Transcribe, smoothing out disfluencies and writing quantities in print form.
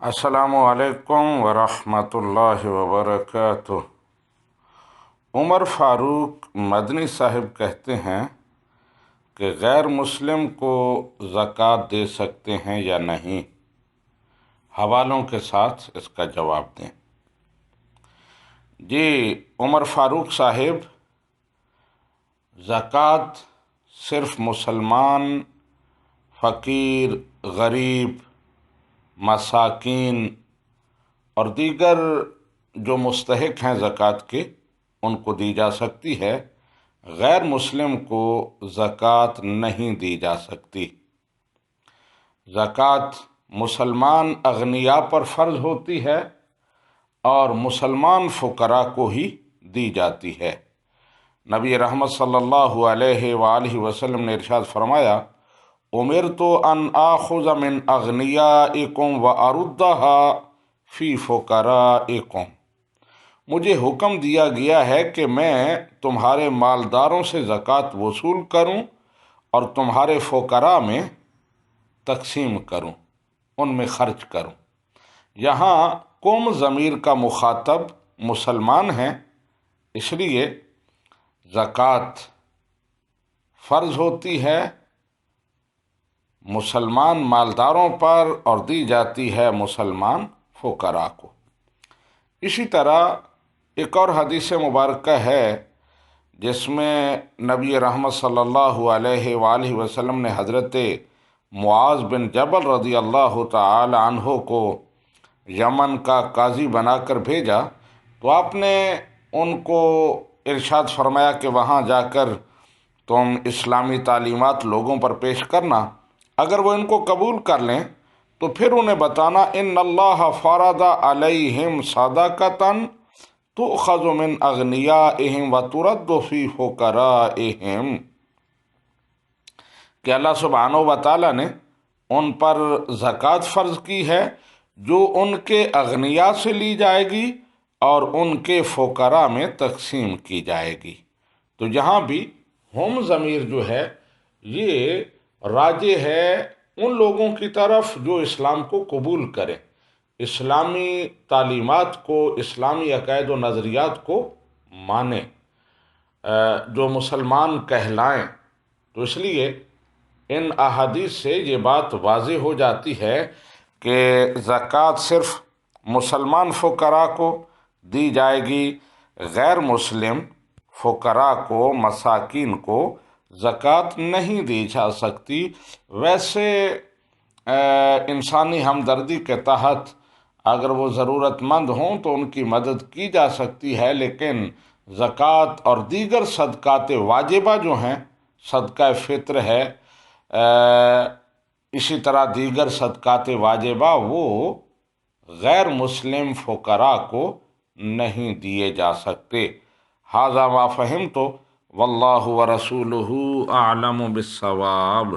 السلام علیکم ورحمۃ اللہ وبرکاتہ۔ عمر فاروق مدنی صاحب کہتے ہیں کہ غیر مسلم کو زکوٰۃ دے سکتے ہیں یا نہیں؟ حوالوں کے ساتھ اس کا جواب دیں۔ جی، عمر فاروق صاحب، زکوٰۃ صرف مسلمان، فقیر، غریب، مساکین اور دیگر جو مستحق ہیں زکوٰۃ کے ان کو دی جا سکتی ہے، غیر مسلم کو زکوٰۃ نہیں دی جا سکتی۔ زکوٰۃ مسلمان اغنیاء پر فرض ہوتی ہے اور مسلمان فقراء کو ہی دی جاتی ہے۔ نبی رحمت صلی اللہ علیہ وآلہ وسلم نے ارشاد فرمایا، امرت ان آخذ من اغنیائکم واردها فی فقرائکم، مجھے حکم دیا گیا ہے کہ میں تمہارے مالداروں سے زکوٰۃ وصول کروں اور تمہارے فقراء میں تقسیم کروں، ان میں خرچ کروں۔ یہاں قوم ضمیر کا مخاطب مسلمان ہیں، اس لیے زکوٰۃ فرض ہوتی ہے مسلمان مالداروں پر اور دی جاتی ہے مسلمان فقراء کو۔ اسی طرح ایک اور حدیث مبارکہ ہے جس میں نبی رحمت صلی اللہ علیہ وآلہ وسلم نے حضرت معاذ بن جبل رضی اللہ تعالی عنہ کو یمن کا قاضی بنا کر بھیجا، تو آپ نے ان کو ارشاد فرمایا کہ وہاں جا کر تم اسلامی تعلیمات لوگوں پر پیش کرنا، اگر وہ ان کو قبول کر لیں تو پھر انہیں بتانا، ان اللہ فرض علیہم صدقۃ تؤخذ من اغنیائہم وترد فی فقرائہم، کہ اللہ سبحانہ و تعالیٰ نے ان پر زکوٰۃ فرض کی ہے جو ان کے اغنیاء سے لی جائے گی اور ان کے فقراء میں تقسیم کی جائے گی۔ تو یہاں بھی ہم ضمیر جو ہے یہ راجع ہے ان لوگوں کی طرف جو اسلام کو قبول کریں، اسلامی تعلیمات کو، اسلامی عقائد و نظریات کو مانیں، جو مسلمان کہلائیں۔ تو اس لیے ان احادیث سے یہ بات واضح ہو جاتی ہے کہ زکوٰۃ صرف مسلمان فقراء کو دی جائے گی، غیر مسلم فقراء کو، مساکین کو زکوٰۃ نہیں دی جا سکتی۔ ویسے انسانی ہمدردی کے تحت اگر وہ ضرورت مند ہوں تو ان کی مدد کی جا سکتی ہے، لیکن زکوٰۃ اور دیگر صدقات واجبہ جو ہیں، صدقہ فطر ہے، اسی طرح دیگر صدقات واجبہ، وہ غیر مسلم فقراء کو نہیں دیے جا سکتے۔ ھذا ما فہمت واللہ ورسولہ اعلم بالصواب۔